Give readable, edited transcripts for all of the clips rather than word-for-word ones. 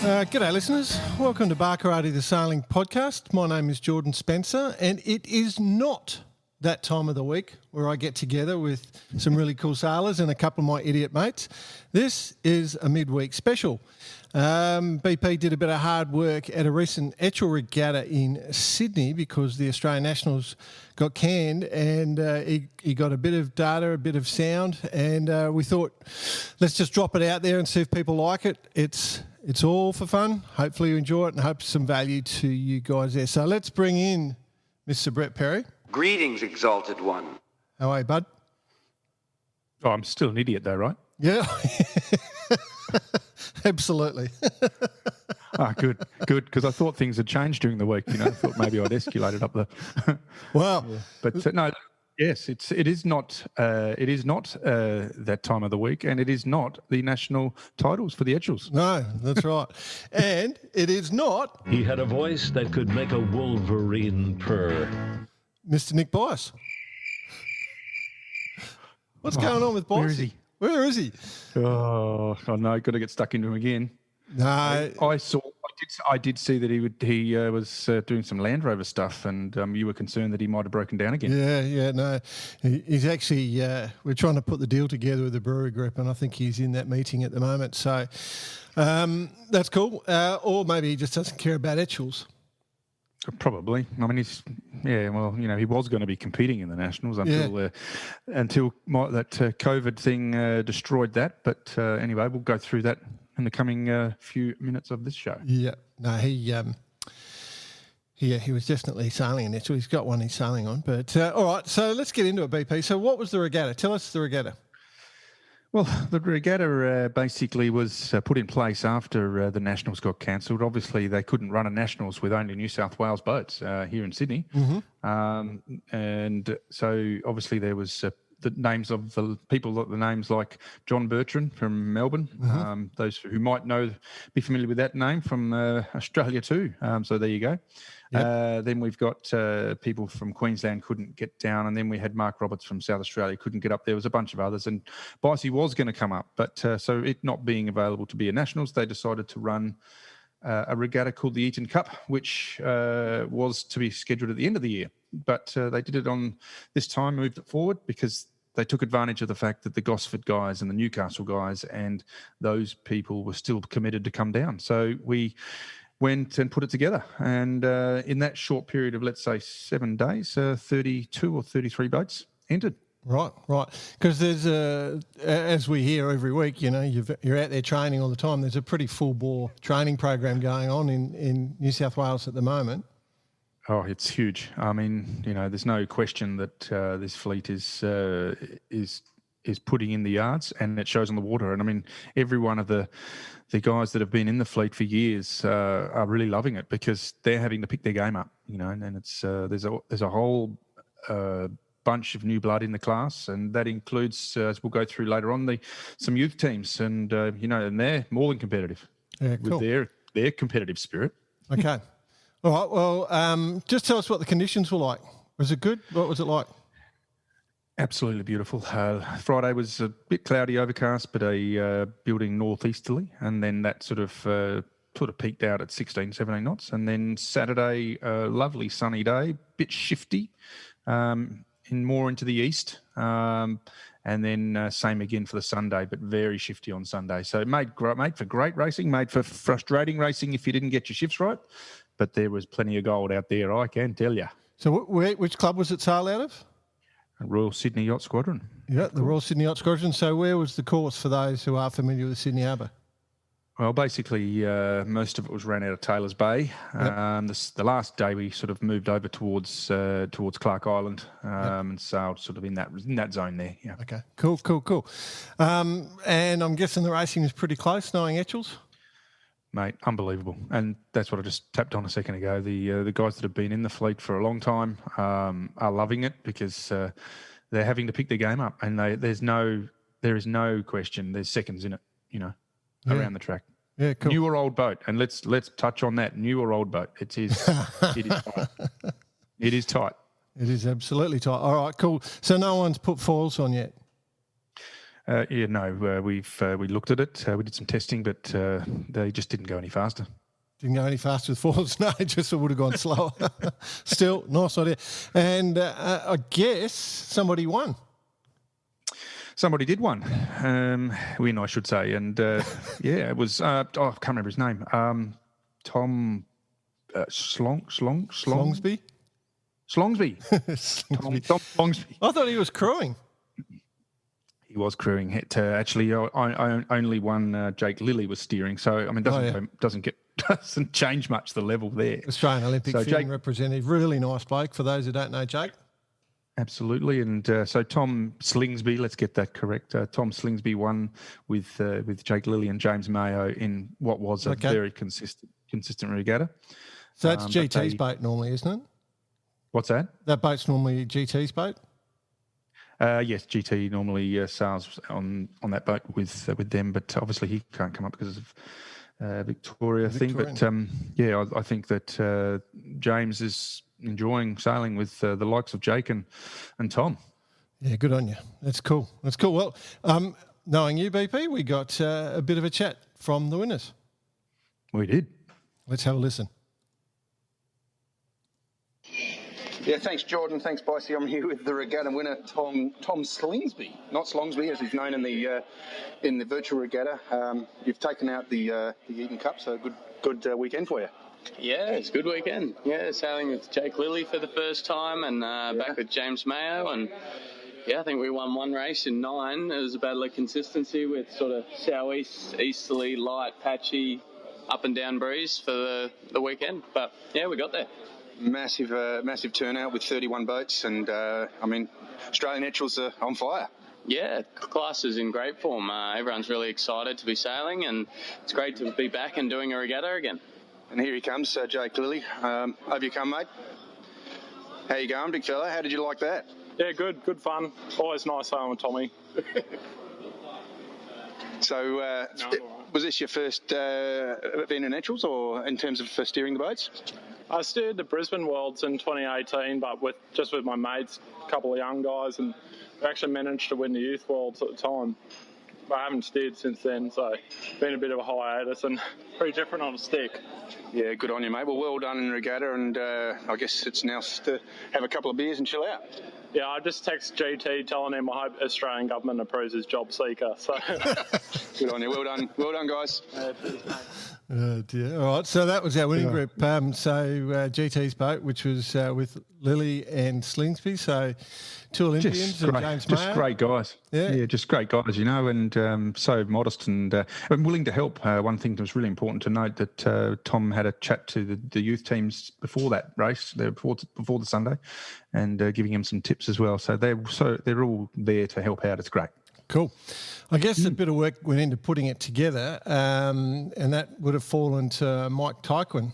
G'day listeners, welcome to Barkarati the Sailing Podcast. My name is Jordan Spencer and it is not that time of the week where I get together with some really cool sailors and a couple of my idiot mates. This is a midweek special. BP did a bit of hard work at a recent Etchell regatta in Sydney because the Australian Nationals got canned, and he got a bit of data, a bit of sound, and we thought, let's just drop it out there and see if people like it. It's all for fun. Hopefully you enjoy it and hope some value to you guys there. So let's bring in Mr. Brett Perry. Greetings, Exalted One. How are you, bud? Oh, I'm still an idiot though, right? Yeah. Absolutely. Good, because I thought things had changed during the week. I thought maybe I'd escalated up the. Wow. Yeah. But no, yes, it is not that time of the week, and it is not the national titles for the Etchells. No, that's right. And it is not. He had a voice that could make a wolverine purr. Mr. Nick Bias. What's going on with Bias? Where is he? Where is he? Oh no, got to get stuck into him again. No, I did see that he was doing some Land Rover stuff, and you were concerned that he might have broken down again. Yeah, no. He's actually, we're trying to put the deal together with the brewery group, and I think he's in that meeting at the moment. So that's cool. Or maybe he just doesn't care about Etchells. Probably. I mean, he was going to be competing in the Nationals until that COVID thing destroyed that. But anyway, we'll go through that in the coming few minutes of this show. Yeah. No, he was definitely sailing in it. So he's got one he's sailing on. But all right, so let's get into it, BP. So what was the regatta? Tell us the regatta. Well, the regatta basically was put in place after the Nationals got cancelled. Obviously, they couldn't run a Nationals with only New South Wales boats here in Sydney. Mm-hmm. And so obviously there was the names of the people, the names like John Bertrand from Melbourne. Mm-hmm. Those who might be familiar with that name from Australia too. So there you go. Yep. Then we've got people from Queensland couldn't get down, and then we had Mark Roberts from South Australia couldn't get up. There was a bunch of others, and Bicey was going to come up, but so it not being available to be a Nationals, they decided to run a regatta called the Eton Cup, which was to be scheduled at the end of the year. But they did it on this time, moved it forward because they took advantage of the fact that the Gosford guys and the Newcastle guys and those people were still committed to come down. So we went and put it together. And in that short period of, let's say, 7 days, 32 or 33 boats entered. Right. Because there's as we hear every week, you're out there training all the time. There's a pretty full-bore training program going on in New South Wales at the moment. Oh, it's huge. I mean, there's no question that this fleet is putting in the yards, and it shows on the water. And I mean, every one of the guys that have been in the fleet for years are really loving it because they're having to pick their game up. And it's there's a whole bunch of new blood in the class, and that includes, as we'll go through later on, some youth teams, and and they're more than competitive with their competitive spirit. Okay. All right, well, just tell us what the conditions were like. Was it good? What was it like? Absolutely beautiful. Friday was a bit cloudy, overcast, but a building northeasterly, and then that sort of peaked out at 16, 17 knots. And then Saturday, a lovely sunny day, bit shifty, more into the east. And then same again for the Sunday, but very shifty on Sunday. So it made for great racing, made for frustrating racing if you didn't get your shifts right. But there was plenty of gold out there, I can tell you. So which club was it sail out of? Royal Sydney Yacht Squadron. Yeah, the Royal Sydney Yacht Squadron. So where was the course for those who are familiar with Sydney Harbour? Well, basically, most of it was ran out of Taylor's Bay. Yep. The last day we sort of moved over towards Clark Island and sailed sort of in that zone there. Yeah. Okay. Cool. And I'm guessing the racing was pretty close, knowing Etchells. Mate, unbelievable. And that's what I just tapped on a second ago. The guys that have been in the fleet for a long time are loving it because they're having to pick their game up, and there is no question. There's seconds in it, around the track. Yeah, cool. New or old boat, and let's touch on that. New or old boat. It is tight. It is tight. It is absolutely tight. All right, cool. So no one's put foils on yet? We looked at it. We did some testing, but they just didn't go any faster. Didn't go any faster with fours. No, it just would have gone slower. Still, nice idea. And I guess somebody won. Somebody did win, I should say. And, it was, I can't remember his name. Tom Slongsby? Slongsby. Tom Slongsby. I thought he was crewing. He was crewing it. Actually, I only one Jake Lilly was steering. So, I mean, doesn't change much the level there. Australian Olympic film representative. Really nice bloke, for those who don't know Jake. Absolutely. And so Tom Slingsby, let's get that correct. Tom Slingsby won with Jake Lilly and James Mayo in what was a very consistent regatta. So that's GT's boat normally, isn't it? What's that? That boat's normally GT's boat? Yes, GT normally sails on that boat with them, but obviously he can't come up because of Victoria thing. But I think that James is enjoying sailing with the likes of Jake and Tom. Yeah, good on you. That's cool. Well, knowing you, BP, we got a bit of a chat from the winners. We did. Let's have a listen. Yeah, thanks, Jordan. Thanks, Bicey. I'm here with the regatta winner, Tom Slingsby, not Slongsby, as he's known in the virtual regatta. You've taken out the Eton Cup, so good weekend for you. Yeah, it's a good weekend. Yeah, sailing with Jake Lilly for the first time, and back with James Mayo, and I think we won one race in 9. It was a battle of consistency with sort of southeast, easterly, light, patchy, up and down breeze for the weekend. But yeah, we got there. Massive turnout with 31 boats, and Australian Etchells are on fire. Yeah, class is in great form. Everyone's really excited to be sailing, and it's great to be back and doing a regatta again. And here he comes, Jake Lilly. Over you come, mate. How you going, big fella? How did you like that? Yeah, good fun. Always nice sailing with Tommy. So, was this your first event in Etchells, or in terms of steering the boats? I steered the Brisbane Worlds in 2018, but with my mates, a couple of young guys, and we actually managed to win the Youth Worlds at the time. But I haven't steered since then, so been a bit of a hiatus and pretty different on a stick. Yeah, good on you, mate. Well done in the regatta, and I guess it's now to have a couple of beers and chill out. Yeah, I just text GT telling him I hope Australian government approves his job seeker. So good on you. Well done, guys. Dear. All right, so that was our winning group. GT's boat, which was with Lilly and Slingsby, so 2 Olympians and James Mayo. Just great guys. Yeah, just great guys, and so modest and willing to help. One thing that was really important to note that Tom had a chat to the youth teams before that race, before the Sunday, and giving him some tips as well. So they're all there to help out. It's great. Cool. I guess a bit of work went into putting it together, and that would have fallen to Mike Tyquin.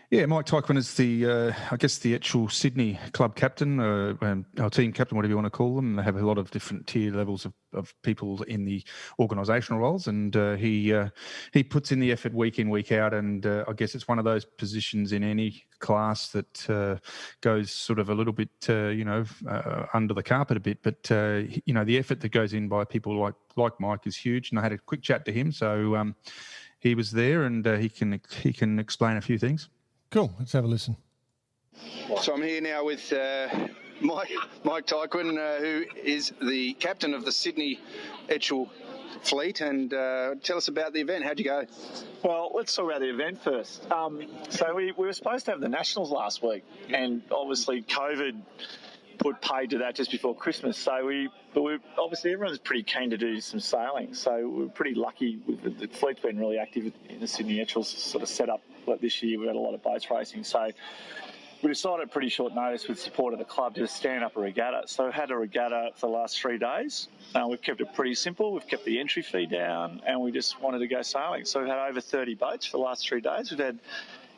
Yeah, Mike Tyquin is the Etchells Sydney club captain, our team captain, whatever you want to call them. They have a lot of different tier levels of people in the organisational roles, and he puts in the effort week in, week out, and I guess it's one of those positions in any class that goes sort of a little bit, under the carpet a bit, but the effort that goes in by people like Mike is huge, and I had a quick chat to him, so he was there, and he can explain a few things. Cool. Let's have a listen. So I'm here now with Mike Tyquin, who is the captain of the Sydney Etchells fleet, and tell us about the event. How'd you go? Well, let's talk about the event first. So we were supposed to have the Nationals last week, and obviously COVID put paid to that just before Christmas. So we obviously everyone's pretty keen to do some sailing. So we're pretty lucky. The fleet's been really active in the Sydney Etchells sort of setup. Like this year, we've had a lot of boats racing. So we decided at pretty short notice with support of the club to stand up a regatta. So we've had a regatta for the last 3 days. We've kept it pretty simple. We've kept the entry fee down, and we just wanted to go sailing. So we've had over 30 boats for the last 3 days. We've had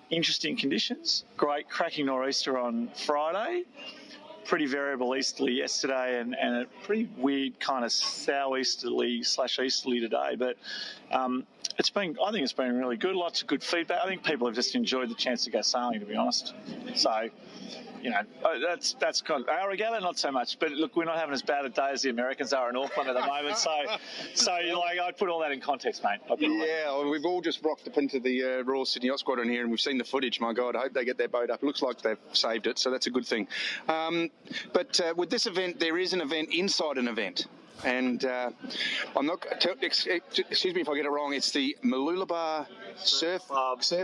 interesting conditions, great cracking nor'easter on Friday, pretty variable easterly yesterday, and a pretty weird kind of southeasterly/easterly today. But I think it's been really good. Lots of good feedback. I think people have just enjoyed the chance to go sailing, to be honest. So, that's kind of our regatta, not so much. But look, we're not having as bad a day as the Americans are in Auckland at the moment. So I'd put all that in context, mate. Well, we've all just rocked up into the Royal Sydney Yacht Squadron here, and we've seen the footage. My God, I hope they get their boat up. Looks like they've saved it, so that's a good thing. But with this event, there is an event inside an event. And I'm not. Excuse me if I get it wrong. It's the Mooloolaba Surf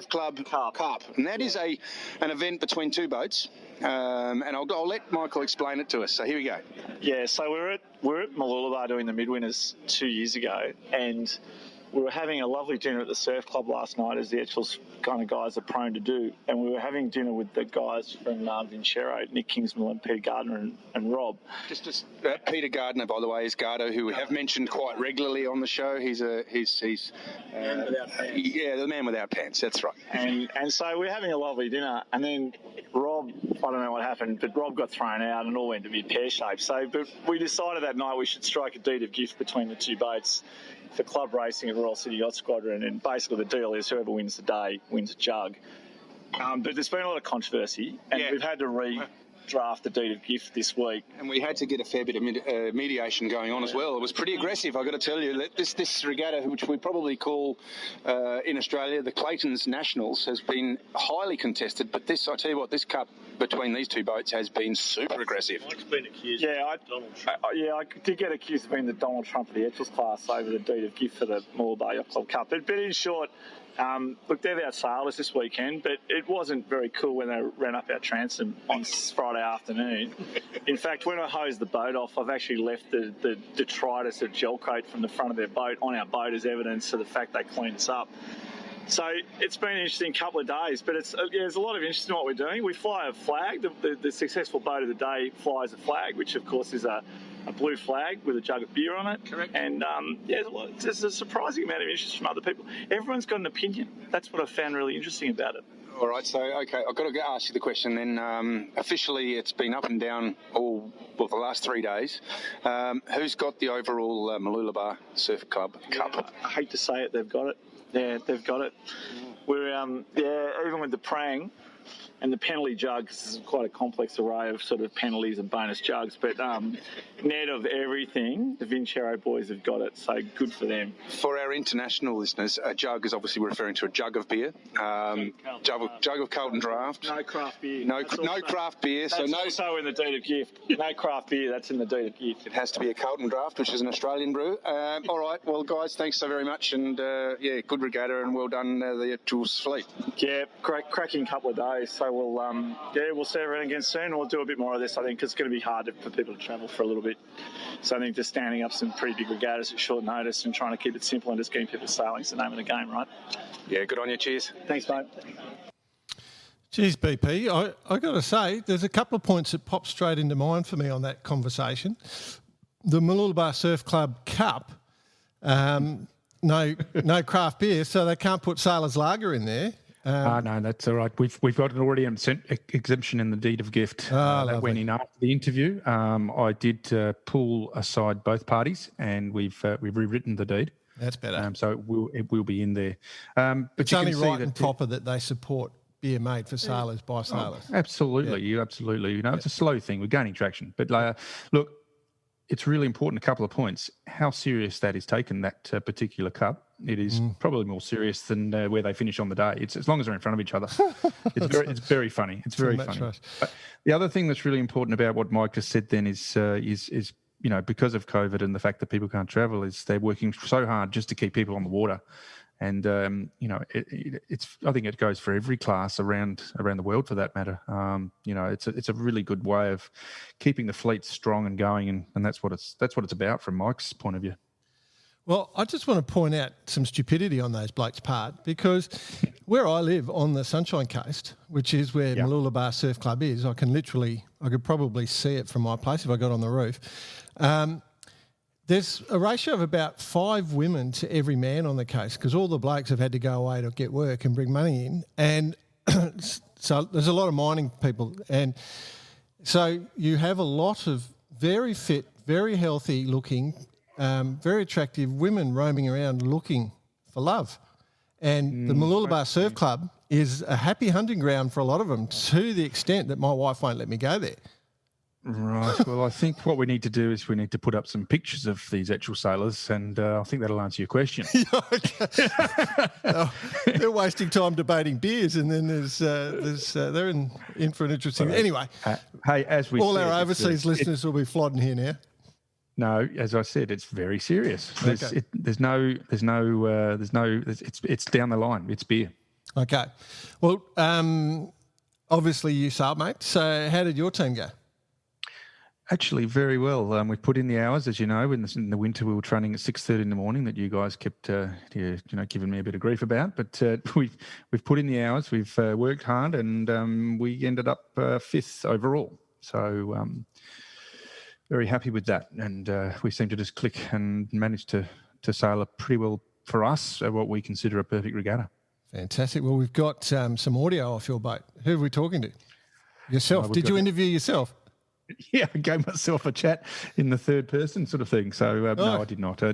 Club Cup, and that is an event between two boats. And I'll let Michael explain it to us. So here we go. Yeah, so we're at Mooloolaba doing the midwinters 2 years ago, and we were having a lovely dinner at the surf club last night, as the Etchells kind of guys are prone to do. And we were having dinner with the guys from Vincero, Nick Kingsmill and Peter Gardner and Rob. Just Peter Gardner, by the way, is Gardo, who we have mentioned quite regularly on the show. He's man without pants. Yeah, the man without pants. That's right. And so we're having a lovely dinner, and then Rob, I don't know what happened, but Rob got thrown out and all went to be pear-shaped. But we decided that night we should strike a deed of gift between the two boats for club racing at Royal City Yacht Squadron, and basically the deal is whoever wins the day wins a jug. But there's been a lot of controversy, and we've had to redraft the deed of gift this week. And we had to get a fair bit of mediation going on as well. It was pretty aggressive, I've got to tell you. This regatta, which we probably call in Australia the Clayton's Nationals, has been highly contested, but I tell you what, this cup between these two boats has been super aggressive. Mike's been accused of Donald Trump. I did get accused of being the Donald Trump of the Etchells class over the deed of gift for the Mooloolaba Yacht Club Cup. But in short, look, they're our sailors this weekend, but it wasn't very cool when they ran up our transom on Friday afternoon. In fact, when I hosed the boat off, I've actually left the detritus of gel coat from the front of their boat on our boat as evidence of the fact they cleaned us up. So it's been an interesting couple of days, but there's a lot of interest in what we're doing. We fly a flag. The successful boat of the day flies a flag, which of course is a blue flag with a jug of beer on it. Correct. And there's a surprising amount of interest from other people. Everyone's got an opinion. That's what I found really interesting about it. All right, so, okay, I've got to ask you the question then. Officially, it's been up and down the last 3 days. Who's got the overall Mooloolaba Surf Club Cup? I hate to say it, they've got it. Yeah, they've got it. We're, even with the prang and the penalty jug, this is quite a complex array of sort of penalties and bonus jugs, but net of everything, the Vincero boys have got it, so good for them. For our international listeners, a jug is obviously referring to a jug of beer, jug of Carlton Draft. No craft beer. No craft beer. That's also in the deed of gift. No craft beer, that's in the deed of gift. It has to be a Carlton Draft, which is an Australian brew. All right, well, guys, thanks so very much, and good regatta, and well done, the Etchells fleet. Yeah, cracking couple of days, so we'll see everyone again soon. We'll do a bit more of this, I think, because it's going to be hard for people to travel for a little bit. So I think just standing up some pretty big regattas at short notice and trying to keep it simple and just getting people sailing is the name of the game, right? Yeah, good on you. Cheers. Thanks, mate. Geez, BP, I got to say, there's a couple of points that pop straight into mind for me on that conversation. The Mooloolaba Surf Club Cup, no craft beer, so they can't put Sailor's Lager in there. No, that's all right. We've got an already exemption in the deed of gift that went in after the interview. I did pull aside both parties, and we've rewritten the deed. That's better. So it will be in there. But it's only right and proper that they support beer made for sailors by sailors. Absolutely, absolutely. It's a slow thing. We're gaining traction, but look, it's really important. A couple of points: how serious that is taken. That particular cup. It is probably more serious than where they finish on the day. It's as long as they're in front of each other. It's very funny. It's very funny. Right. But the other thing that's really important about what Mike just said then is because of COVID and the fact that people can't travel, is they're working so hard just to keep people on the water. And I think it goes for every class around the world for that matter. It's a really good way of keeping the fleet strong and going, and that's what it's about from Mike's point of view. Well, I just want to point out some stupidity on those blokes' part, because where I live on the Sunshine Coast, which is where Mooloolaba Surf Club is, I could probably see it from my place if I got on the roof. There's a ratio of about 5 women to every man on the coast, because all the blokes have had to go away to get work and bring money in. And so there's a lot of mining people. And so you have a lot of very fit, very healthy looking, very attractive women roaming around looking for love. And the Mooloolaba Surf Club is a happy hunting ground for a lot of them, to the extent that my wife won't let me go there. Right. Well, I think what we need to do is we need to put up some pictures of these Etchell sailors, and I think that'll answer your question. They're wasting time debating beers, and then they're in for an interesting. Anyway, hey, as we all said, our overseas listeners will be flodding here now. No, as I said, it's very serious. It's down the line. It's beer. Okay. Well, obviously you sailed, mate. So how did your team go? Actually, very well. We put in the hours, as you know. In the winter, we were training at 6:30 in the morning. That you guys kept, giving me a bit of grief about. But we've put in the hours. We've worked hard, and we ended up 5th overall. So very happy with that. And we seem to just click and manage to sail up pretty well for us at what we consider a perfect regatta. Fantastic. Well, we've got some audio off your boat. Who are we talking to? Yourself. Did you interview yourself? Yeah, I gave myself a chat in the third person sort of thing. So no, I did not. I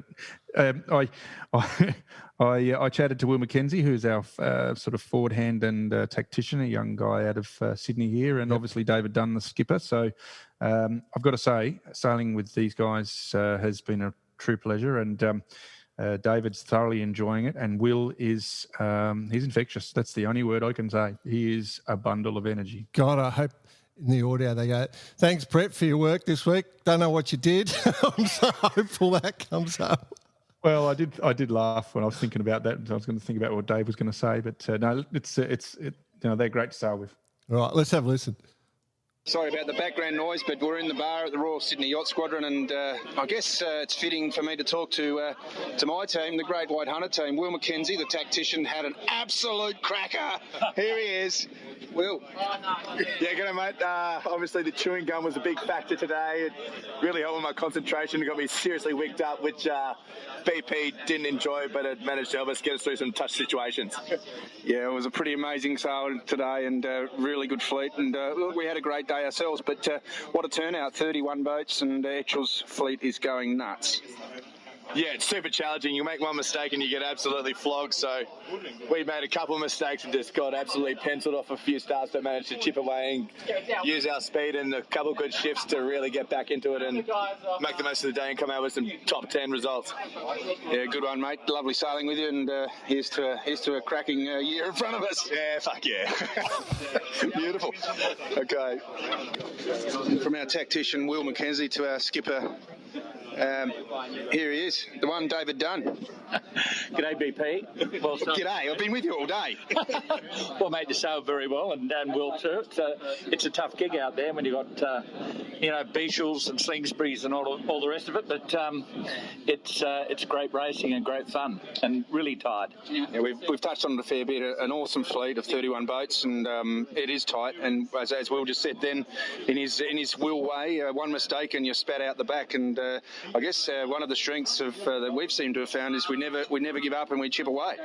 chatted to Will McKenzie, who's our sort of forward hand and tactician, a young guy out of Sydney here, and obviously David Dunn, the skipper. So I've got to say, sailing with these guys has been a true pleasure, and David's thoroughly enjoying it, and Will is he's infectious. That's the only word I can say. He is a bundle of energy. God, I hope in the audio they go, "Thanks, Brett, for your work this week. Don't know what you did." I'm so hopeful that comes up. Well, I did laugh when I was thinking about that. I was going to think about what Dave was going to say, but no, it's they're great to sail with. All right, let's have a listen. Sorry about the background noise, but we're in the bar at the Royal Sydney Yacht Squadron, and I guess it's fitting for me to talk to my team, the Great White Hunter team. Will McKenzie, the tactician, had an absolute cracker. Here he is. Will. Yeah, g'day, mate. Obviously, the chewing gum was a big factor today. It really helped with my concentration. It got me seriously wicked up, which BP didn't enjoy, but it managed to help us get us through some tough situations. Yeah, it was a pretty amazing sail today, and really good fleet. And look, we had a great day ourselves, but what a turnout, 31 boats, and Etchell's fleet is going nuts. Yeah, it's super challenging. You make one mistake and you get absolutely flogged. So we made a couple of mistakes and just got absolutely penciled off a few starts that managed to chip away and use our speed and a couple of good shifts to really get back into it and make the most of the day and come out with some top 10 results. Yeah, good one, mate. Lovely sailing with you, and here's to a cracking year in front of us. Yeah, fuck yeah. Beautiful. Okay. From our tactician, Will McKenzie, to our skipper, here he is, the one, David Dunn. G'day, BP. Well, G'day, I've been with you all day. Well, mate, you sailed very well, and Will too. It's a tough gig out there when you've got, Beachels and Slingsbury's and all the rest of it, but it's great racing and great fun, and really tight. Yeah, we've touched on it a fair bit. An awesome fleet of 31 boats, and it is tight. And as Will just said, then in his Will way, one mistake and you're spat out the back. And I guess one of the strengths of that we've seemed to have found is we never give up and we chip away.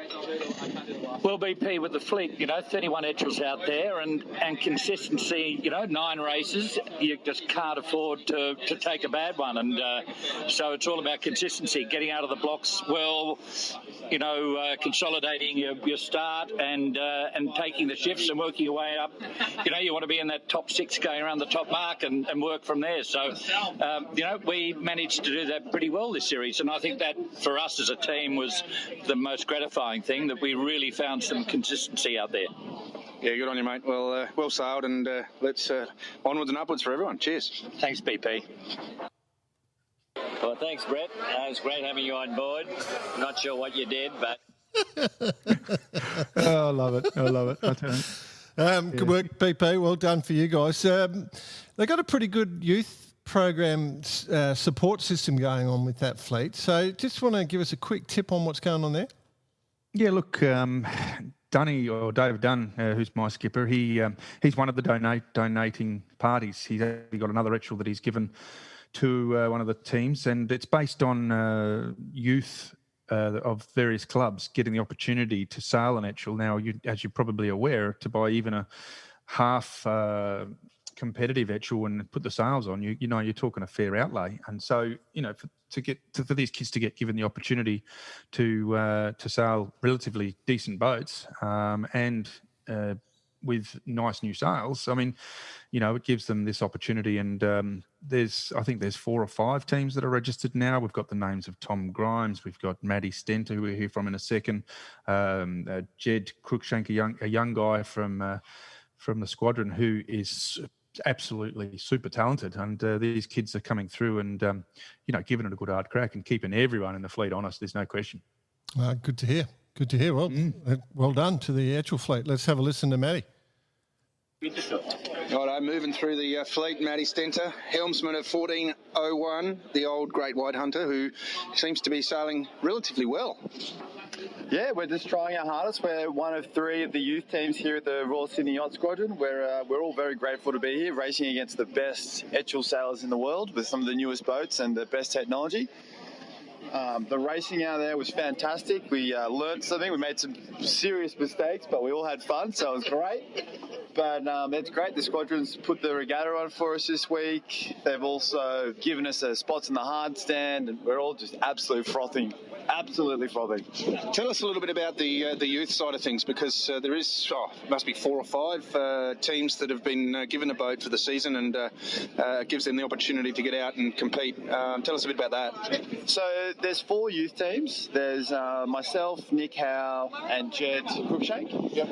Well, BP, with the fleet, 31 Etchells out there, and consistency, 9 races, you just can't afford to take a bad one. And so it's all about consistency, getting out of the blocks well, consolidating your start and taking the shifts and working your way up. You want to be in that top 6 going around the top mark and work from there. So, we managed to do that pretty well this series. And I think that for us as a team was the most gratifying thing, that we really found some consistency out there. Yeah, good on you, mate. Well, well sailed, and let's onwards and upwards for everyone. Cheers. Thanks, BP. Well, thanks, Brett. It was great having you on board. Not sure what you did, but... Oh, I love it. I tell you. Good work, BP. Well done for you guys. They've got a pretty good youth program support system going on with that fleet. So just want to give us a quick tip on what's going on there. Yeah, look, Dunny, or David Dunn, who's my skipper, he's one of the donating parties. He's actually got another Etchell that he's given to one of the teams, and it's based on youth of various clubs getting the opportunity to sail an Etchell. Now, as you're probably aware, to buy even a half competitive Etchell and put the sales on, you're talking a fair outlay. And so, for these kids to get given the opportunity to sail relatively decent boats and with nice new sails, I mean, it gives them this opportunity. And I think there's 4 or 5 teams that are registered now. We've got the names of Tom Grimes, we've got Maddie Stenter, who we'll hear from in a second, Jed Cruikshank, a young guy from the squadron who is absolutely super talented. And these kids are coming through and, giving it a good hard crack and keeping everyone in the fleet honest. There's no question. Good to hear. Good to hear. Well done to the Etchell fleet. Let's have a listen to Matty. Righto, moving through the fleet, Matty Stenter, helmsman of 1401, the old Great White Hunter, who seems to be sailing relatively well. Yeah, we're just trying our hardest. We're one of 3 of the youth teams here at the Royal Sydney Yacht Squadron. We're all very grateful to be here, racing against the best Etchell sailors in the world with some of the newest boats and the best technology. The racing out there was fantastic. We learned something. We made some serious mistakes, but we all had fun, so it was great. But it's great. The squadron's put the regatta on for us this week. They've also given us spots in the hard stand, and we're all just absolutely frothing. Tell us a little bit about the youth side of things, because there must be 4 or 5 teams that have been given a boat for the season, and it gives them the opportunity to get out and compete. Tell us a bit about that. So there's 4 youth teams. There's myself, Nick Howe, and Jed Cruikshank. Yep.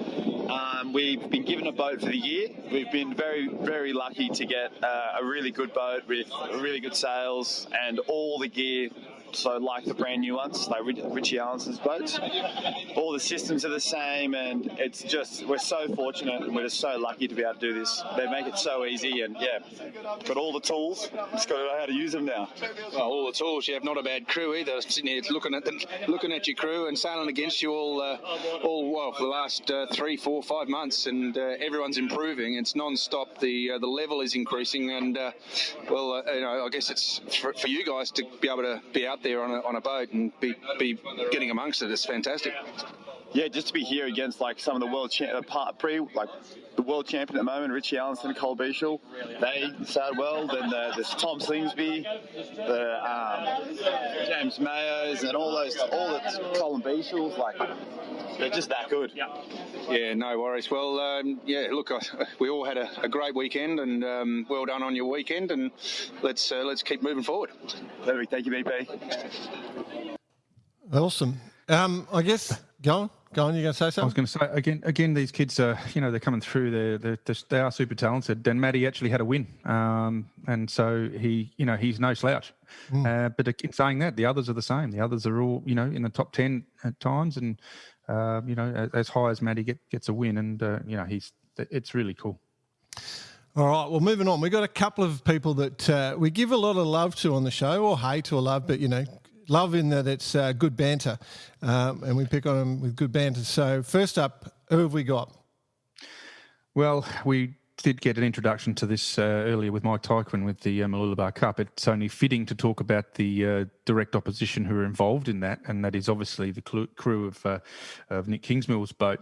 We've been given a boat for the year. We've been very, very lucky to get a really good boat with really good sails and all the gear. So like the brand new ones, like Richie Allison's boats, all the systems are the same, and it's just, we're so fortunate and we're just so lucky to be able to do this. They make it so easy, and got all the tools, just got to know how to use them now. Well, all the tools, you have not a bad crew either, sitting here looking at your crew and sailing against you all for the last 3, 4, 5 months, and everyone's improving. It's non-stop. The level is increasing, and I guess it's for you guys to be able to be out there on a boat and be getting amongst it. It's fantastic. Yeah, just to be here against like some of the world the world champion at the moment, Richie Allison, Cole Beashel, they sailed well. Then there's Tom Slingsby, the James Mayos, and all the Colin Beashels. Like, they're just that good. Yeah, no worries. Well, look, we all had a great weekend, and well done on your weekend, and let's keep moving forward. Perfect. Thank you, BP. Awesome. I guess go on. You're going to say something? I was going to say again. These kids are, they're coming through. They are super talented. And Matty actually had a win, and so he's no slouch. But in saying that, the others are the same. The others are all in the top 10 at times, and as high as Matty gets a win, and it's really cool. All right, well, moving on. We've got a couple of people that we give a lot of love to on the show, or hate or love, but love in that it's good banter, and we pick on them with good banter. So first up, who have we got? Well, we did get an introduction to this earlier with Mike Tyquin with the Mooloolaba Cup. It's only fitting to talk about the direct opposition who are involved in that, and that is obviously the crew of Nick Kingsmill's boat.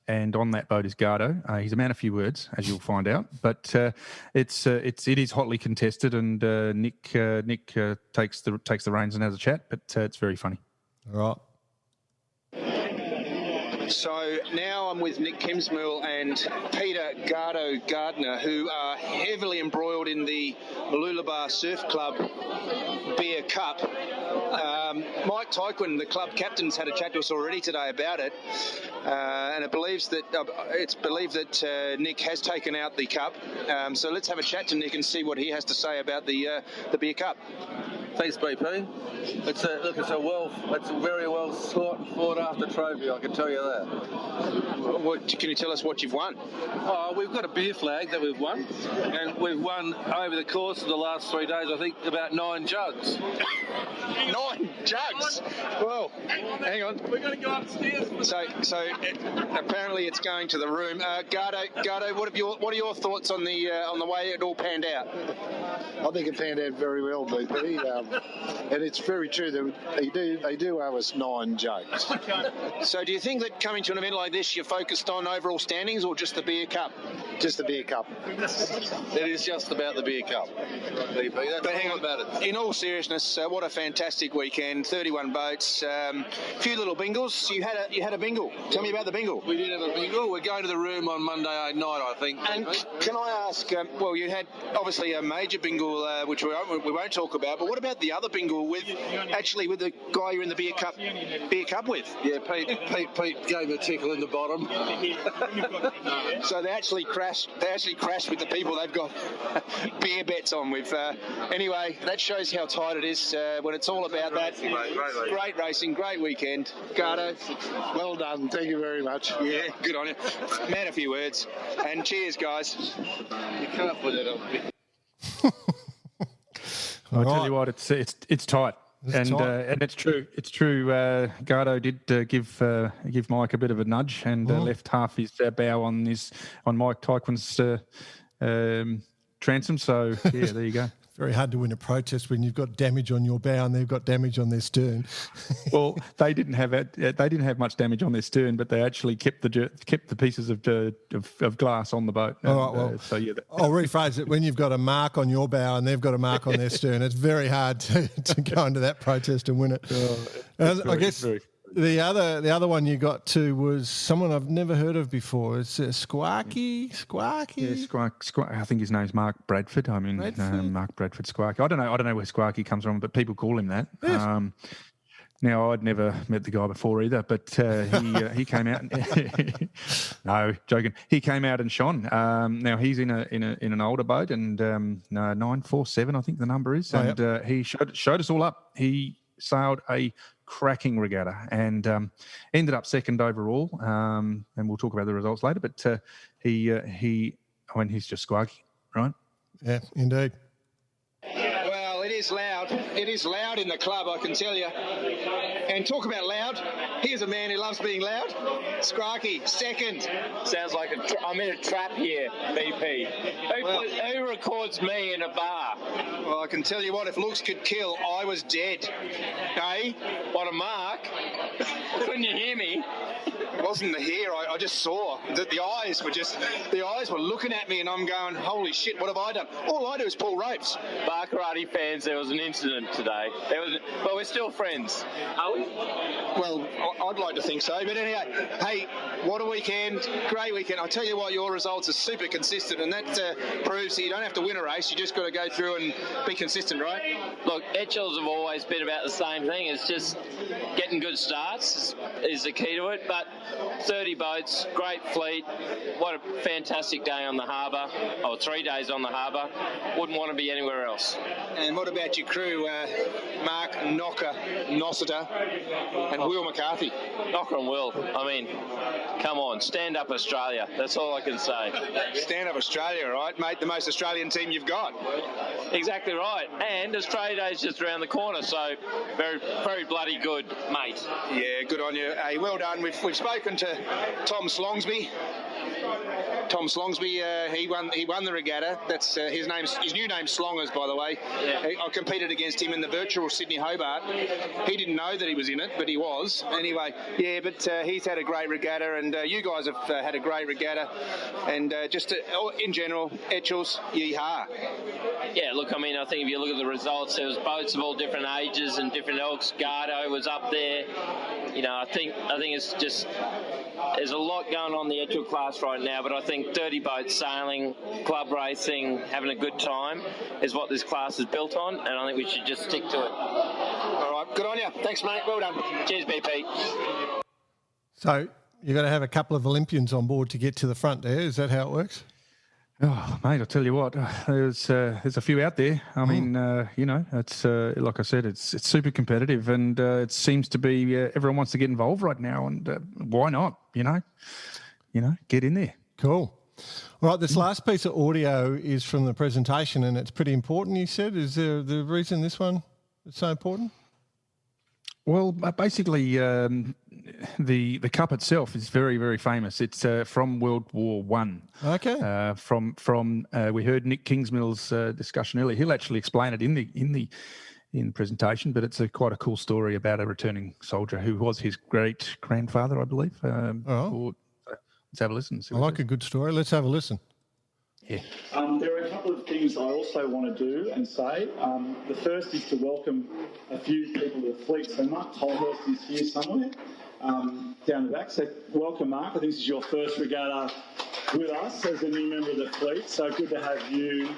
And on that boat is Gardo. He's a man of few words, as you'll find out. But it is hotly contested, and Nick takes the reins and has a chat. But it's very funny. All right. So now I'm with Nick Kingsmill and Peter Gardo Gardner, who are heavily embroiled in the Mooloolaba Surf Club Beer Cup. Mike Tyquin, the club captain's had a chat to us already today about it, and it's believed that Nick has taken out the cup. So let's have a chat to Nick and see what he has to say about the Beer Cup. Thanks, BP. It's a very well sought after trophy, I can tell you that. Can you tell us what you've won? We've got a beer flag that we've won, and we've won over the course of the last 3 days, I think, about 9 jugs. 9 jugs? Well, hang on. We're going to go upstairs. So apparently it's going to the room. Gardo, what are your thoughts on the way it all panned out? I think it panned out very well, BP. And it's very true that they do owe us 9 jugs. So do you think that coming to an event like this, you're focused on overall standings or just the beer cup? Just the beer cup. It is just about the beer cup. But hang on, in all seriousness, what a fantastic weekend! 31 boats, few little bingles. You had a bingle. Tell me about the bingle. We did have a bingle. We're going to the room on Monday night, I think. And can I ask? Well, you had obviously a major bingle, which we won't talk about. But what about the other bingle with the guy you're in the beer cup with? Yeah, Pete gave a tickle in the bottom. So they actually crashed with the people they've got beer bets on with. Anyway, that shows how tight it is when it's all about that. Great racing, great weekend. Gardo, well done. Thank you very much. Yeah, good on you. Man, a few words. And cheers, guys. You can't put it on. I'll tell you what, it's tight. And it's true. It's true. Gardo did give Mike a bit of a nudge and left half his bow on Mike Tyquin's transom. So yeah, there you go. Very hard to win a protest when you've got damage on your bow and they've got damage on their stern. Well, they didn't have much damage on their stern, but they actually kept the pieces of glass on the boat. All right, well, so yeah, I'll rephrase it. When you've got a mark on your bow and they've got a mark on their stern, it's very hard to go into that protest and win it. I guess the other one you got to was someone I've never heard of before. It's Squarky. Yeah, Squarky. I think his name's Mark Bradford. I mean, Mark Bradford Squarky. I don't know where Squarky comes from, but people call him that. Yes. Now, I'd never met the guy before either, but he came out. No, joking. He came out and shone. Now he's in an older boat, and 947, I think the number is, and he showed us all up. He sailed a cracking regatta and ended up second overall. And we'll talk about the results later. But he's just Squarky, right? Yeah, indeed. Well, it is loud. It is loud in the club, I can tell you. And talk about loud. Here's a man who loves being loud. Squarky, second. Sounds like I'm in a trap here, BP. Who records me in a bar? Well, I can tell you what, if looks could kill, I was dead. Hey? What a mark. Couldn't you hear me? It wasn't the hair. I just saw that the eyes were looking at me, and I'm going, holy shit, what have I done? All I do is pull ropes. Bar karate fans, there was an incident today. But we're still friends. Are we? Well, I'd like to think so. But anyway, hey, what a weekend. Great weekend. I tell you what, your results are super consistent, and that proves that you don't have to win a race. You just got to go through and be consistent, right? Look, Etchells have always been about the same thing. It's just getting good starts is the key to it. But 30 boats, great fleet. What a fantastic day on the harbour, or 3 days on the harbour. Wouldn't want to be anywhere else. And what about your crew, Mark Knocker, Nossiter, and Will McCarthy? Knocker and Will. I mean, come on, stand up Australia. That's all I can say. Stand up Australia, right, mate? The most Australian team you've got. Exactly right. And Australia Day's just around the corner, so very, very bloody good, mate. Yeah, good on you. Hey, well done. We've spoken to Tom Slongsby. Tom Slongsby, he won the regatta. That's his new name's Slongers, by the way. Yeah. I competed against him in the virtual Sydney Hobart. He didn't know that he was in it, but he was. Anyway, yeah, but he's had a great regatta, and you guys have had a great regatta. And just in general, Etchells, yeehaw. Yeah, look, I mean, I think if you look at the results, there was boats of all different ages and different elks. Gardo was up there. You know, I think it's just there's a lot going on in the Etchells class right now, but I think 30 boats sailing, club racing, having a good time is what this class is built on, and I think we should just stick to it. All right, good on you. Thanks, mate. Well done. Cheers, BP. So you've got to have a couple of Olympians on board to get to the front there. Is that how it works? Oh, mate, I'll tell you what, there's a few out there. I mean, it's like I said, it's super competitive, and it seems to be everyone wants to get involved right now, and why not? You know, get in there. Cool. All right, this last piece of audio is from the presentation, and it's pretty important, you said. Is there the reason this one is so important? Well, basically, the cup itself is very, very famous. It's from World War One. Okay. From we heard Nick Kingsmill's discussion earlier. He'll actually explain it in in the presentation, but it's quite a cool story about a returning soldier who was his great-grandfather, I believe. Let's have a listen. I like a good story. Let's have a listen. Yeah. There are a couple of things I also want to do and say. The first is to welcome a few people to the fleet. So Mark Tolhurst is here somewhere down the back. So welcome, Mark. I think this is your first regatta with us as a new member of the fleet. So good to have you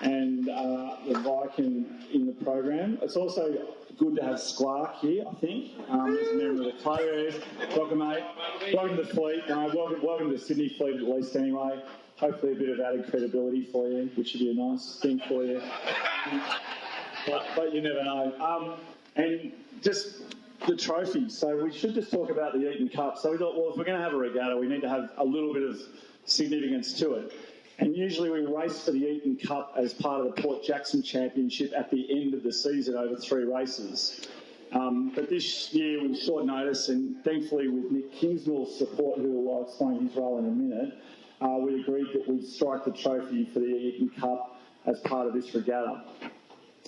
and the Viking in the program. It's also good to have Sklark here, I think, as a member of the club. Welcome, mate. Welcome to the fleet. Welcome to the Sydney fleet, at least, anyway. Hopefully a bit of added credibility for you, which would be a nice thing for you. But you never know. And just the trophy. So we should just talk about the Eaton Cup. So we thought, well, if we're going to have a regatta, we need to have a little bit of significance to it. And usually we race for the Eton Cup as part of the Port Jackson Championship at the end of the season over 3 races. But this year was short notice, and thankfully with Nick Kingsmill's support, who I'll explain his role in a minute, we agreed that we'd strike the trophy for the Eton Cup as part of this regatta.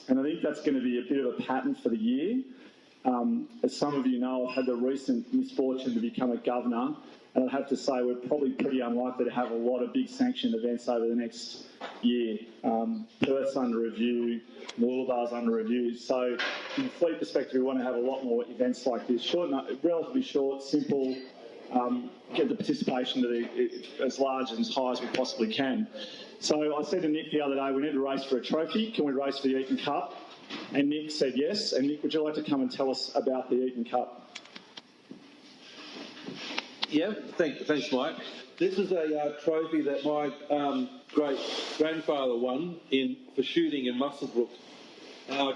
And I think that's going to be a bit of a pattern for the year. As some of you know, I've had the recent misfortune to become a governor, and I'd have to say we're probably pretty unlikely to have a lot of big sanctioned events over the next year. Perth's under review, Mooloolbar's under review. So from a fleet perspective, we want to have a lot more events like this. Relatively short, simple, get the participation to as large and as high as we possibly can. So I said to Nick the other day, we need to race for a trophy. Can we race for the Eton Cup? And Nick said yes. And Nick, would you like to come and tell us about the Eton Cup? Yeah, thanks, Mike. This is a trophy that my great-grandfather won for shooting in Muswellbrook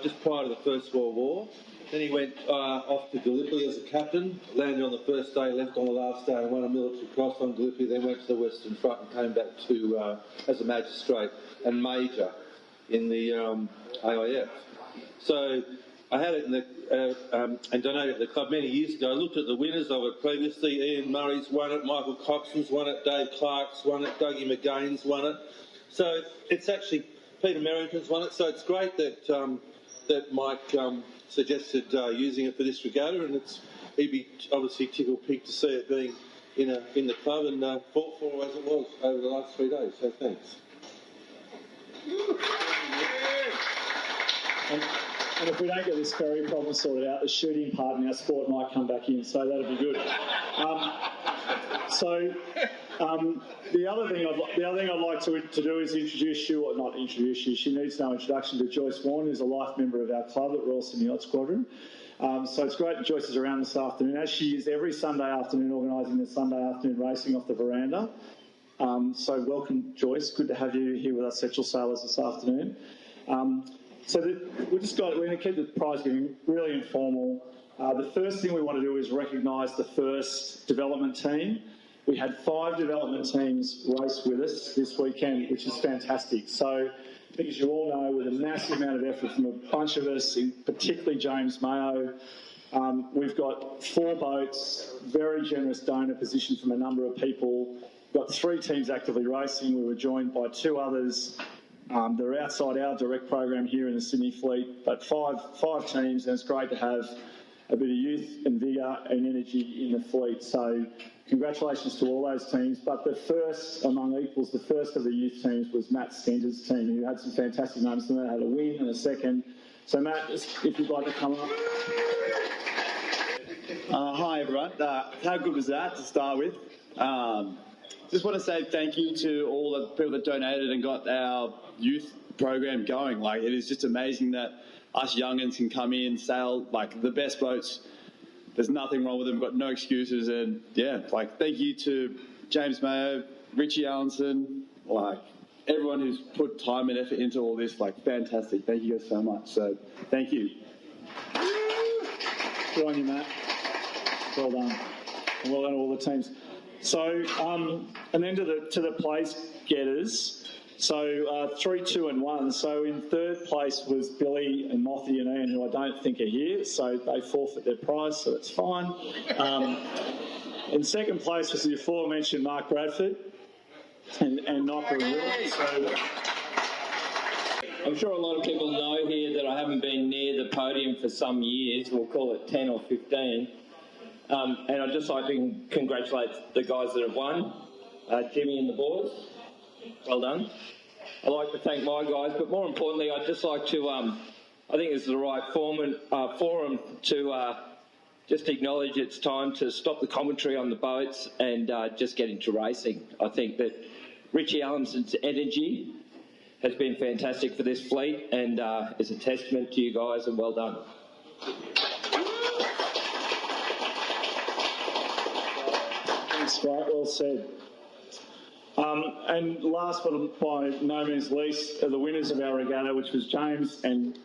just prior to the First World War. Then he went off to Gallipoli as a captain, landed on the first day, left on the last day, and won a military cross on Gallipoli, then went to the Western Front and came back to as a magistrate and major in the AIF. So I had it in the and donated it to the club many years ago. I looked at the winners of it previously. Ian Murray's won it, Michael Coxon's won it, Dave Clark's won it, Dougie McGain's won it. So it's actually Peter Merrington's won it. So it's great that that Mike suggested using it for this regatta, and he'd be obviously tickled pink to see it being in the club and fought for as it was over the last 3 days. So thanks. And if we don't get this ferry problem sorted out, the shooting part in our sport might come back in, so that'd be good. The other thing I'd like to do is introduce you, or not introduce you. She needs no introduction to Joyce Warren, who's a life member of our club at Royal Sydney Yacht Squadron. So it's great that Joyce is around this afternoon, as she is every Sunday afternoon, organising the Sunday afternoon racing off the veranda. So welcome, Joyce. Good to have you here with us, Etchells Sailors, this afternoon. We're going to keep the prize giving really informal. The first thing we want to do is recognise the first development team. We had 5 development teams race with us this weekend, which is fantastic. So I think, as you all know, with a massive amount of effort from a bunch of us, particularly James Mayo, we've got 4 boats, very generous donor position from a number of people. We've got 3 teams actively racing. We were joined by 2 others. They're outside our direct program here in the Sydney fleet, but five teams, and it's great to have a bit of youth and vigour and energy in the fleet. So congratulations to all those teams. But the first among equals, the first of the youth teams was Matt Stenter's team, who had some fantastic moments, and they had a win and a second. So Matt, if you'd like to come up. Hi everyone. How good was that to start with? Just want to say thank you to all the people that donated and got our youth program going. Like, it is just amazing that us young'uns can come in, sail like the best boats. There's nothing wrong with them. We've got no excuses. And yeah, like, thank you to James Mayo, Richie Allenson, like everyone who's put time and effort into all this. Like, fantastic. Thank you guys so much. So thank you. Good on you, Matt. Well done. And well done to all the teams. So, and then to the place getters. So 3, 2 and 1. So in third place was Billy and Mothy and Ian, who I don't think are here. So they forfeit their prize, so that's fine. In second place was the aforementioned Mark Bradford and Knocker and Will. I'm sure a lot of people know here that I haven't been near the podium for some years. We'll call it 10 or 15. And I'd just like to congratulate the guys that have won, Jimmy and the boys. Well done. I'd like to thank my guys, but more importantly, I'd just like to, I think this is the right forum to just acknowledge it's time to stop the commentary on the boats and just get into racing. I think that Richie Allison's energy has been fantastic for this fleet and is a testament to you guys, and well done. Thanks, right, well said. And last but by no means least are the winners of our regatta, which was James and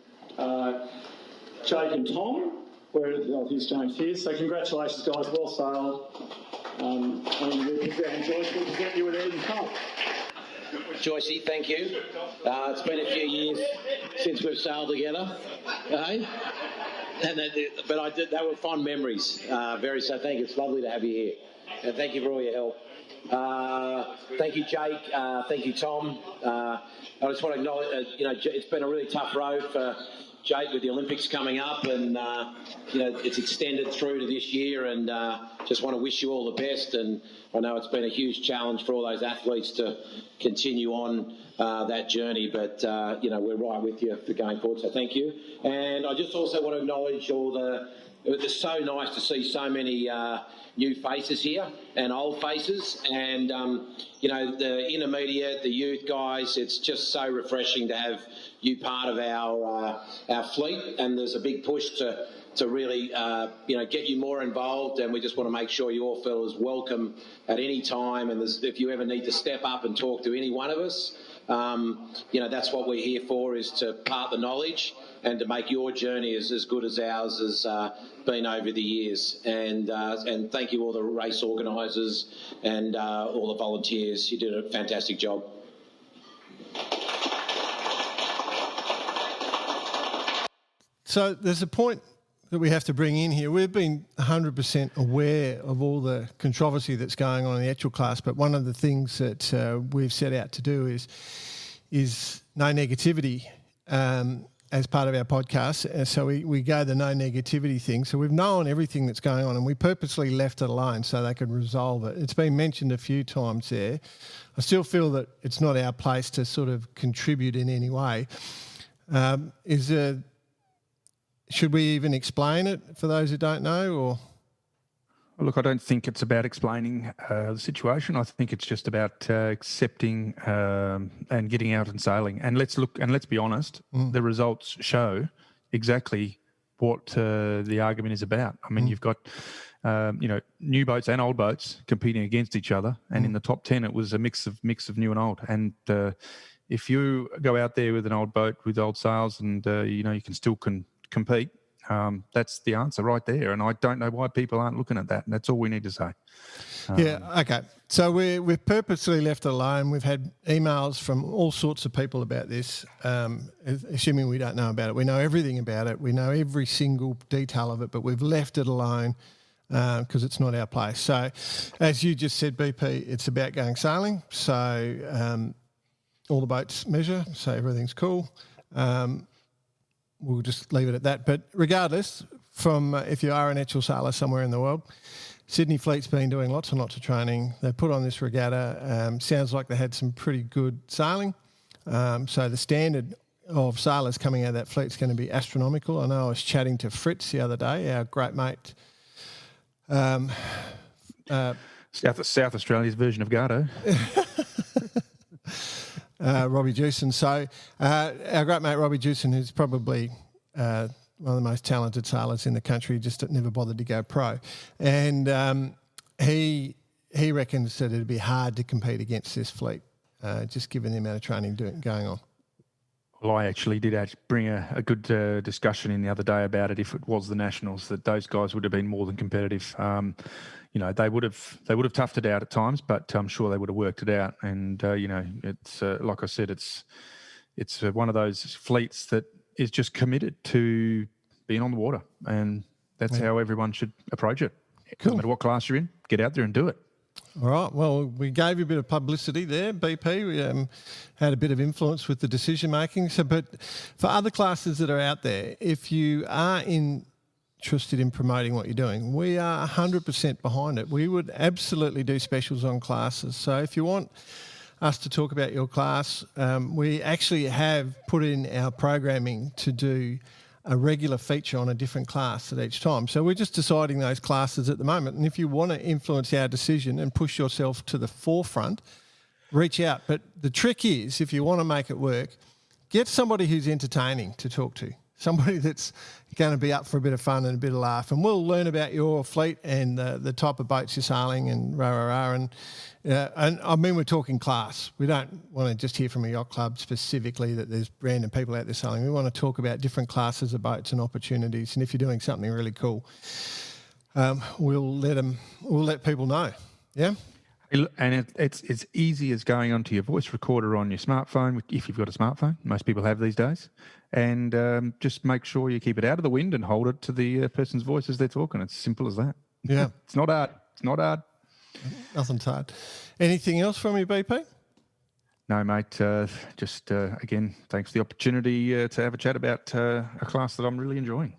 Jake and Tom. Here's James here. So congratulations, guys. Well sailed. And we present you with Eton Cup. Joycey, thank you. It's been a few years since we've sailed together, eh? But they were fond memories. So thank you. It's lovely to have you here. And thank you for all your help. Thank you, Jake. Thank you, Tom. I just want to acknowledge, it's been a really tough road for Jake with the Olympics coming up, and it's extended through to this year, and just want to wish you all the best. And I know it's been a huge challenge for all those athletes to continue on that journey, but we're right with you for going forward. So thank you. And I just also want to acknowledge it's so nice to see so many new faces here and old faces, and the intermediate, the youth guys. It's just so refreshing to have you part of our fleet, and there's a big push to really get you more involved, and we just want to make sure you all feel as welcome at any time. And if you ever need to step up and talk to any one of us, that's what we're here for, is to part the knowledge and to make your journey as good as ours has been over the years. And thank you all the race organisers and all the volunteers. You did a fantastic job. So there's a point that we have to bring in here. We've been 100% aware of all the controversy that's going on in the Etchell class, but one of the things that we've set out to do is no negativity as part of our podcast. So we go the no negativity thing. So we've known everything that's going on, and we purposely left it alone so they could resolve it. It's been mentioned a few times there. I still feel that it's not our place to sort of contribute in any way. Should we even explain it for those who don't know, or? Well, look, I don't think it's about explaining the situation. I think it's just about accepting and getting out and sailing. And let's be honest. The results show exactly what the argument is about. I mean, you've got new boats and old boats competing against each other, and in the top 10, it was a mix of new and old. And if you go out there with an old boat with old sails, and you can still compete. That's the answer right there, and I don't know why people aren't looking at that, and that's all we need to say. Okay. So we've purposely left it alone. We've had emails from all sorts of people about this, assuming we don't know about it. We know everything about it. We know every single detail of it, but we've left it alone because it's not our place. So as you just said, BP, it's about going sailing. So all the boats measure, so everything's cool. We'll just leave it at that. But regardless, if you are an Etchell sailor somewhere in the world, Sydney Fleet's been doing lots and lots of training. They put on this regatta. Sounds like they had some pretty good sailing. So the standard of sailors coming out of that fleet's going to be astronomical. I know I was chatting to Fritz the other day, our great mate. South Australia's version of Gardo. Robbie Jewson. So our great mate Robbie Jewson, who's probably one of the most talented sailors in the country, just never bothered to go pro. And he reckons that it'd be hard to compete against this fleet, just given the amount of training going on. Well, I actually did bring a good discussion in the other day about it. If it was the Nationals, that those guys would have been more than competitive. They would have toughed it out at times, but I'm sure they would have worked it out. And it's like I said, it's one of those fleets that is just committed to being on the water, and that's how everyone should approach it. Cool. No matter what class you're in, get out there and do it. All right. Well, we gave you a bit of publicity there, BP. We had a bit of influence with the decision making. So, but for other classes that are out there, if you are interested in promoting what you're doing, we are 100% behind it. We would absolutely do specials on classes. So if you want us to talk about your class, we actually have put in our programming to do a regular feature on a different class at each time. So we're just deciding those classes at the moment. And if you want to influence our decision and push yourself to the forefront, reach out. But the trick is, if you want to make it work, get somebody who's entertaining to talk to, somebody that's going to be up for a bit of fun and a bit of laugh. And we'll learn about your fleet and the type of boats you're sailing and rah. And I mean, we're talking class. We don't want to just hear from a yacht club specifically that there's random people out there sailing. We want to talk about different classes of boats and opportunities. And if you're doing something really cool, we'll let people know. Yeah. And it's easy as going onto your voice recorder on your smartphone, if you've got a smartphone. Most people have these days. And just make sure you keep it out of the wind and hold it to the person's voice as they're talking. It's simple as that. Yeah. It's not hard. It's not hard. Nothing's hard. Anything else from you, BP? No, mate. Just, again, thanks for the opportunity to have a chat about a class that I'm really enjoying.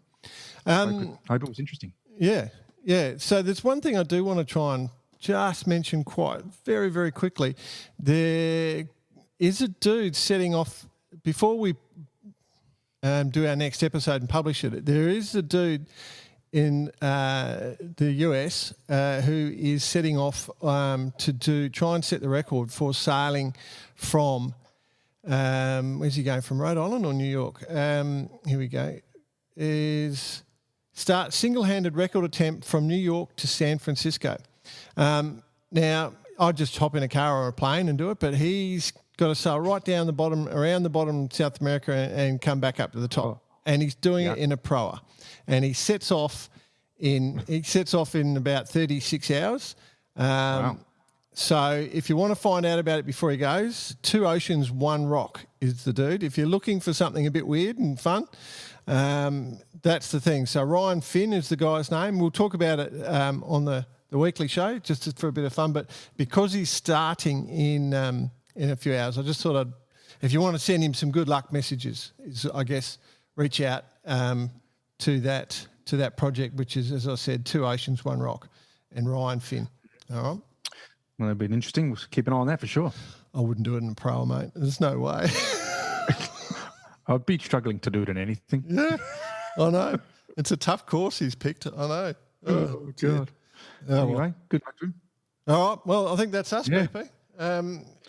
I hope it was interesting. Yeah. So there's one thing I do want to try and just mention quite very, very quickly. There is a dude setting off, before we do our next episode and publish it, there is a dude in the US who is setting off to try and set the record for sailing from, where's he going, from Rhode Island or New York? Here we go. Start single-handed record attempt from New York to San Francisco. Now, I'd just hop in a car or a plane and do it, but he's got to sail right down the bottom, around the bottom of South America and come back up to the top. Oh. And he's doing it in a proa. And he sets off in about 36 hours. Wow. So if you want to find out about it before he goes, 2 oceans, 1 rock is the dude. If you're looking for something a bit weird and fun, that's the thing. So Ryan Finn is the guy's name. We'll talk about it on the weekly show, just for a bit of fun. But because he's starting in a few hours, I just thought if you want to send him some good luck messages, I guess reach out to that project, which is, as I said, 2 oceans, 1 rock, and Ryan Finn. All right. Well, it'd been interesting. We'll keep an eye on that for sure. I wouldn't do it in a pro, mate. There's no way. I'd be struggling to do it in anything. Yeah, I know. It's a tough course he's picked. I know. Oh God. Anyway, good luck to him. All right. Well, I think that's us, BP.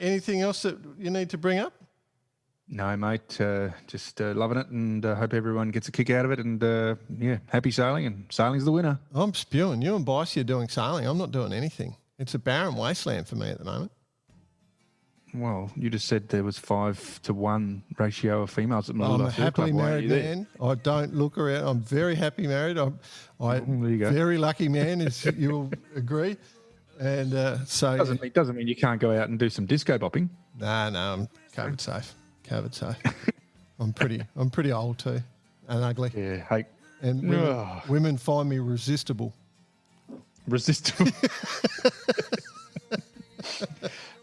Anything else that you need to bring up? No, mate. Just loving it, and hope everyone gets a kick out of it. And happy sailing. And sailing's the winner. I'm spewing. You and Bicey are doing sailing. I'm not doing anything. It's a barren wasteland for me at the moment. Well, you just said there was 5-to-1 ratio of females at Malula. I'm a happily married man. I don't look around. I'm very happy married. I'm there you go. Very lucky man, as you'll agree. And so doesn't mean you can't go out and do some disco bopping. No, I'm COVID safe. COVID safe. I'm pretty old too, and ugly. Yeah, hey. And women find me resistible. Resistible.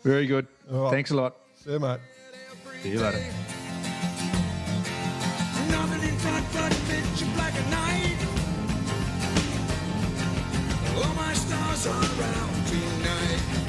Very good. Right. Thanks a lot. See you, mate. See you later. Nothing in front but a picture black and night. All my stars are around tonight.